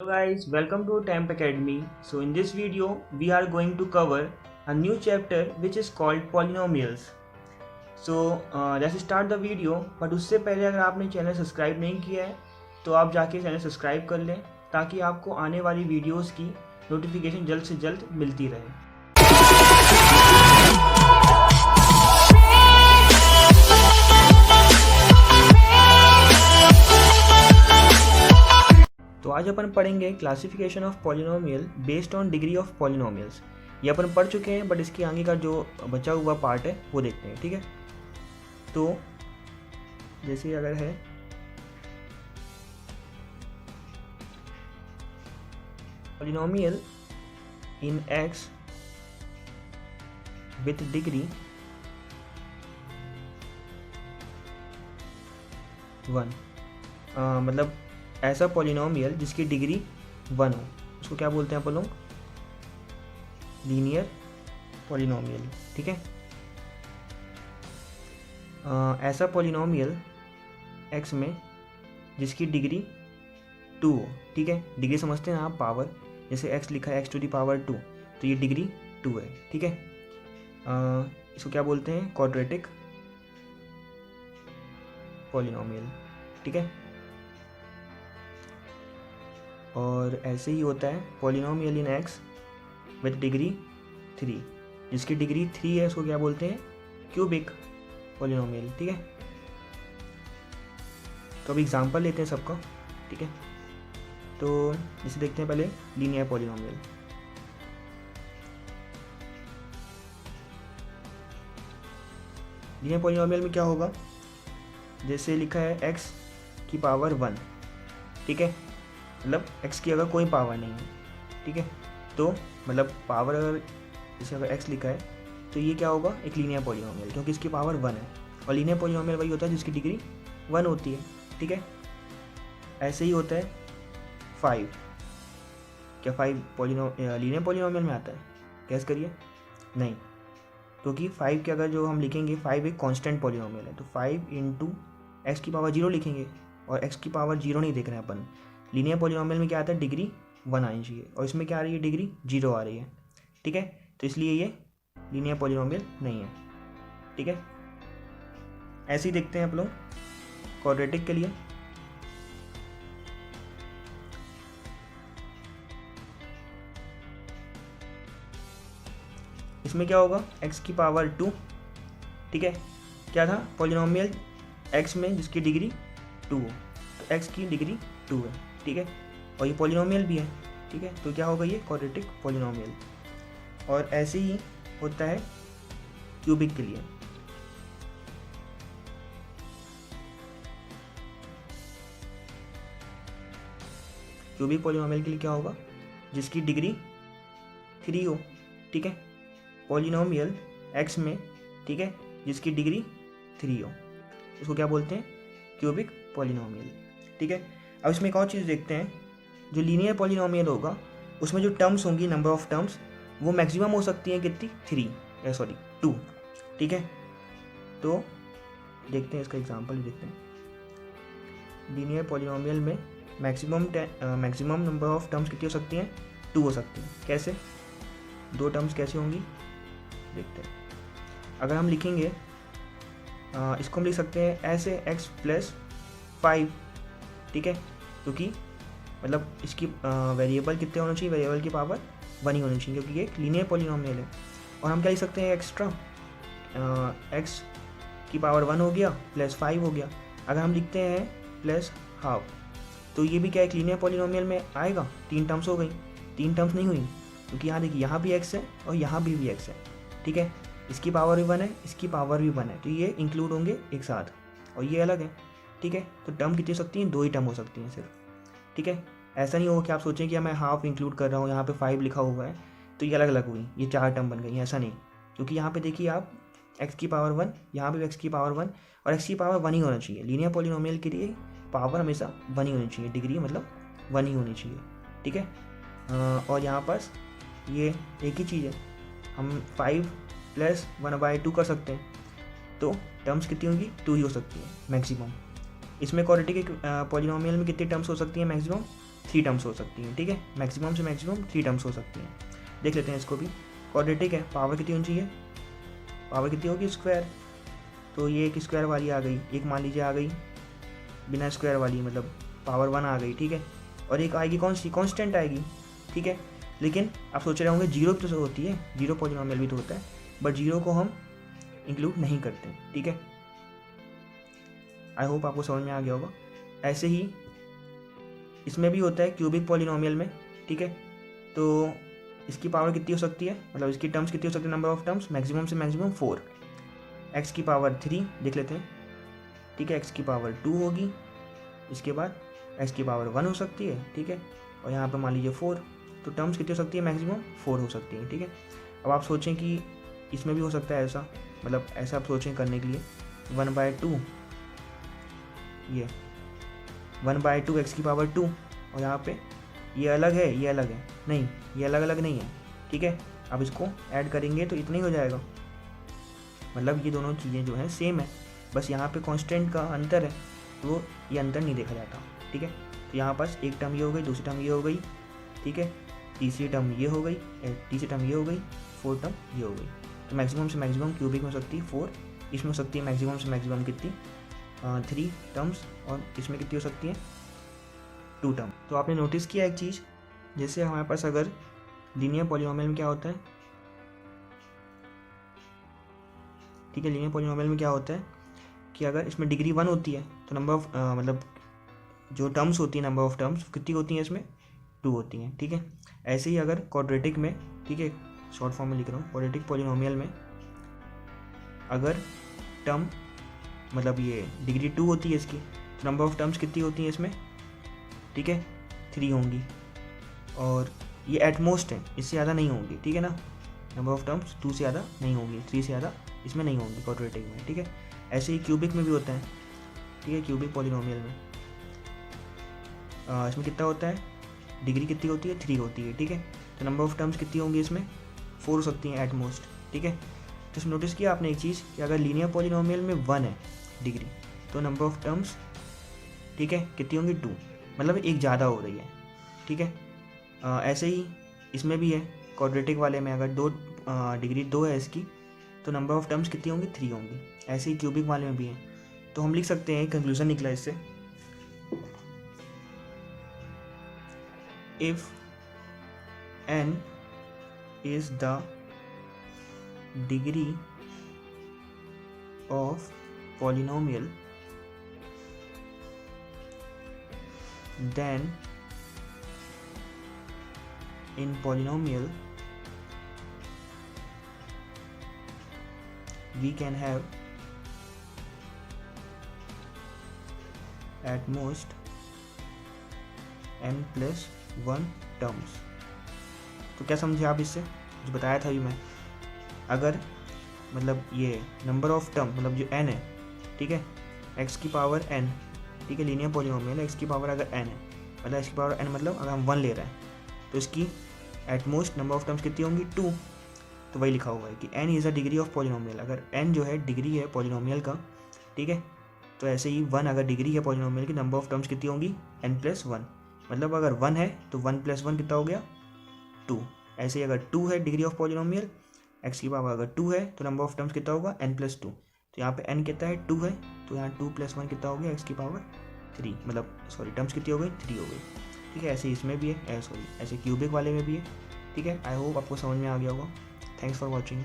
Hello guys, welcome to Temp Academy. So in this video, we are going to cover a new chapter which is called polynomials. So let's start the video. But उससे पहले अगर आपने channel subscribe नहीं किया है तो आप जाके चैनल सब्सक्राइब कर लें ताकि आपको आने वाली वीडियोस की नोटिफिकेशन जल्द से जल्द मिलती रहे। तो आज अपन पढ़ेंगे classification of polynomial based on degree of polynomials. ये अपन पढ़ चुके हैं बट इसके आगे का जो बचा हुआ पार्ट है वो देखते हैं, ठीक है। तो जैसे अगर है polynomial in x with degree 1, मतलब ऐसा पॉलिनोमियल जिसकी डिग्री 1 हो उसको क्या बोलते हैं अपन लोग? लीनियर पॉलिनोमियल, ठीक है। ऐसा पॉलिनोमियल x में जिसकी डिग्री 2 हो, ठीक है। डिग्री समझते हैं आप, पावर, जैसे x लिखा है x टू दी पावर 2, तो ये डिग्री 2 है, ठीक है। इसको क्या बोलते हैं? क्वाड्रेटिक पॉलिनोमियल, ठीक है। और ऐसे ही होता है polynomial in x with degree 3, जिसकी डिग्री 3 है उसको क्या बोलते हैं? क्यूबिक पॉलिनोमियल, ठीक है। तो अब एग्जांपल लेते हैं सबका, ठीक है। तो जैसे देखते हैं पहले लीनियर पॉलिनोमियल। लीनियर पॉलिनोमियल में क्या होगा? जैसे लिखा है x की पावर 1, ठीक है। मतलब x की अगर कोई पावर नहीं है, ठीक है, तो मतलब पावर अगर जैसे अगर x लिखा है तो ये क्या होगा? एक लीनियर पॉलिनोमियल, क्योंकि इसकी पावर 1 है। और लीनियर पॉलिनोमियल वही होता है जिसकी डिग्री 1 होती है, ठीक है। ऐसे ही होता है 5। क्या 5 लीनियर पॉलिनोमियल में आता है? गैस करिए। नहीं, क्योंकि 5 के अगर जो हम लिखेंगे, 5 एक कांस्टेंट पॉलिनोमियल है, तो 5 इंटू एक्स की पावर 0 लिखेंगे, और x की पावर 0 नहीं देख रहे हैं अपन। लीनियर पॉलिनोमियल में क्या आता है? डिग्री 1 आनी चाहिए, और इसमें क्या आ रही है? डिग्री 0 आ रही है, ठीक है। तो इसलिए ये लीनियर पॉलिनोमियल नहीं है, ठीक है। ऐसे ही देखते हैं आप लोग क्वाड्रेटिक के लिए। इसमें क्या होगा? x की पावर 2, ठीक है। क्या था? पॉलिनोमियल x में जिसकी डिग्री 2 हो, तो x की डिग्री 2 है, ठीक है। और ये पॉलिनोमियल भी है, ठीक है। तो क्या होगा? ये क्वाड्रेटिक पॉलिनोमियल। और ऐसे ही होता है क्यूबिक के लिए। क्यूबिक पॉलिनोमियल के लिए क्या होगा? जिसकी डिग्री 3 हो, ठीक है। पॉलिनोमियल x में, ठीक है, जिसकी डिग्री 3 हो, उसको क्या बोलते हैं? क्यूबिक पॉलिनोमियल, ठीक है। अब इसमें एक और चीज़ देखते हैं। जो लीनियर पॉलिनोमियल होगा उसमें जो टर्म्स होंगी, नंबर ऑफ टर्म्स, वो मैक्सिमम हो सकती हैं कितनी? 2, ठीक है। तो देखते हैं इसका एग्जांपल देखते हैं। लीनियर पॉलिनोमियल में मैक्सिमम नंबर ऑफ टर्म्स कितनी हो सकती हैं? 2 हो सकती हैं। कैसे? 2 टर्म्स कैसे होंगी देखते हैं। अगर हम लिखेंगे इसको हम लिख सकते हैं ऐसे x प्लस 5, ठीक है, क्योंकि मतलब इसकी वेरिएबल कितने होने चाहिए? वेरिएबल की पावर 1 ही होनी चाहिए, क्योंकि ये एक लीनियर पॉलिनोमियल है। और हम क्या लिख सकते हैं? एक्स्ट्रा x की पावर 1 हो गया प्लस 5 हो गया। अगर हम लिखते हैं प्लस हाफ, तो ये भी क्या एक लीनियर पॉलिनोमियल में आएगा? 3 टर्म्स हो गई। 3 टर्म्स नहीं हुई, क्योंकि यहाँ देखिए, यहाँ भी x है और यहाँ भी x है, ठीक है। इसकी पावर भी 1 है, इसकी पावर भी 1 है, तो ये इंक्लूड होंगे एक साथ, और ये अलग है, ठीक है। तो टर्म कितनी हो सकती हैं? 2 ही टर्म हो सकती हैं सिर्फ, ठीक है। ऐसा नहीं होगा कि आप सोचें कि मैं हाफ इंक्लूड कर रहा हूँ, यहाँ पे 5 लिखा हुआ है तो ये अलग अलग हुई, ये 4 टर्म बन गई, ऐसा नहीं। क्योंकि यहाँ पे देखिए आप, x की पावर 1, यहाँ पे x की पावर 1, और x की पावर 1 ही होना चाहिए। लीनियर पॉलिनोमियल के लिए पावर हमेशा 1 ही होनी चाहिए, डिग्री मतलब 1 ही होनी चाहिए, ठीक है। और यहाँ पर ये एक ही चीज़ है, हम 5 प्लस 1/2 कर सकते हैं, तो टर्म्स कितनी होंगी? 2 ही हो सकती है मैक्सिमम। इसमें क्वाड्रेटिक पॉलिनोमियल में कितनी टर्म्स हो सकती हैं मैक्सिमम? 3 टर्म्स हो सकती हैं, ठीक है। मैक्सिमम से मैक्सिमम 3 टर्म्स हो सकती हैं। देख लेते हैं इसको भी। क्वाड्रेटिक है, पावर कितनी होनी चाहिए, पावर कितनी होगी स्क्वायर, तो ये एक स्क्वायर वाली आ गई, एक मान लीजिए आ गई बिना स्क्वायर वाली, मतलब पावर 1 आ गई, ठीक है। और एक आएगी कौन सी, कॉन्स्टेंट आएगी, ठीक है। लेकिन आप सोच रहे होंगे जीरो भी तो होती है, जीरो पॉलिनोमियल भी तो होता है, बट जीरो को हम इंक्लूड नहीं करते, ठीक है। आई होप आपको समझ में आ गया होगा। ऐसे ही इसमें भी होता है क्यूबिक पॉलिनोमियल में, ठीक है। तो इसकी पावर कितनी हो सकती है, मतलब इसकी टर्म्स कितनी हो सकती है, नंबर ऑफ टर्म्स मैक्सिमम से मैक्सिमम 4, एक्स की पावर 3 देख लेते हैं, ठीक है। एक्स की पावर 2 होगी, इसके बाद एक्स की पावर 1 हो सकती है, ठीक है। और यहाँ पे मान लीजिए 4, तो टर्म्स कितनी हो सकती है, मैक्सिमम 4 हो सकती है, ठीक है। अब आप सोचें कि इसमें भी हो सकता है ऐसा, मतलब ऐसा आप सोचें करने के लिए 1/2, ये 1/2 एक्स की पावर 2, और यहाँ पे ये अलग है, ये अलग है, नहीं ये अलग अलग नहीं है, ठीक है। अब इसको ऐड करेंगे तो इतना ही हो जाएगा, मतलब ये दोनों चीज़ें जो हैं सेम है, बस यहाँ पे कांस्टेंट का अंतर है, तो ये अंतर नहीं देखा जाता, ठीक है। तो यहाँ पास एक टर्म ये हो गई, दूसरी टर्म ये हो गई, ठीक है, तीसरी टर्म ये हो गई, तीसरी टर्म ये हो गई, फोर्थ टर्म ये हो गई। तो मैक्सिमम से मैक्सिमम क्यूबिक में हो सकती है 4, इसमें हो सकती है मैक्सिमम से मैक्सिमम कितनी 3 टर्म्स, और इसमें कितनी हो सकती है 2 टर्म। तो आपने नोटिस किया एक चीज़, जैसे हमारे पास अगर लीनियर पॉलिनोमियल में क्या होता है, ठीक है, लीनियर पॉलिनोमियल में क्या होता है कि अगर इसमें डिग्री 1 होती है तो नंबर ऑफ मतलब जो टर्म्स होती है, नंबर ऑफ टर्म्स कितनी होती हैं, इसमें 2 होती हैं, ठीक है। ऐसे ही अगर क्वाड्रेटिक में, ठीक है, शॉर्ट फॉर्म में लिख रहा हूँ, क्वाड्रेटिक पॉलिनोमियल में अगर टर्म मतलब ये डिग्री 2 होती है इसकी, तो नंबर ऑफ टर्म्स कितनी होती हैं इसमें, ठीक है, 3 होंगी, और ये एटमोस्ट है, इससे ज़्यादा नहीं होंगी, ठीक है ना। नंबर ऑफ टर्म्स 2 से ज़्यादा नहीं होंगी, 3 से ज़्यादा इसमें नहीं होंगी क्वाड्रेटिक में, ठीक है। ऐसे ही क्यूबिक में भी होता है, ठीक है, क्यूबिक पॉलिनोमियल में इसमें कितना होता है, डिग्री कितनी होती है, 3 होती है, ठीक है। तो नंबर ऑफ टर्म्स कितनी होंगी इसमें, 4 हो सकती हैं एटमोस्ट, ठीक है। तो इसमें नोटिस किया आपने एक चीज़ कि अगर लीनियर पॉलिनोमियल में 1 है डिग्री, तो नंबर ऑफ टर्म्स, ठीक है, कितनी होंगी 2, मतलब एक ज़्यादा हो रही है, ठीक है। ऐसे ही इसमें भी है, क्वाड्रेटिक वाले में अगर डिग्री 2 है इसकी, तो नंबर ऑफ टर्म्स कितनी होंगी, 3 होंगी। ऐसे ही क्यूबिक वाले में भी है। तो हम लिख सकते हैं, कंक्लूजन निकला इससे, if n is the degree of polynomial, then in polynomial we can have at most n+1 terms. तो क्या समझे आप इससे, जो बताया था अभी मैं, अगर मतलब ये नंबर ऑफ टर्म मतलब जो n है, ठीक है, x की पावर n, ठीक है, लीनियर पॉलिनोमियल x की पावर अगर n है, मतलब x की पावर n मतलब अगर हम 1 ले रहे हैं, तो इसकी एटमोस्ट नंबर ऑफ टर्म्स कितनी होंगी, 2। तो वही लिखा हुआ है कि n is a degree of polynomial, अगर n जो है डिग्री है पॉलिनोमियल का, ठीक है। तो ऐसे ही 1 अगर डिग्री है पॉलिनोमियल की, नंबर ऑफ टर्म्स कितनी होंगी, n+1, मतलब अगर 1 है तो 1+1 कितना हो गया, 2। ऐसे ही अगर 2 है डिग्री ऑफ पॉलिनोमियल, x की पावर अगर 2 है तो नंबर ऑफ टर्म्स कितना होगा, n+2। तो यहाँ पे n कितना है, 2 है, तो यहाँ 2+1 कितना हो गया, x की पावर 3, मतलब सॉरी टर्म्स कितनी हो गई, 3 हो गई, ठीक है। ऐसे इसमें भी है, सॉरी ऐसे क्यूबिक वाले में भी है, ठीक है। आई होप आपको समझ में आ गया होगा। Thanks for watching.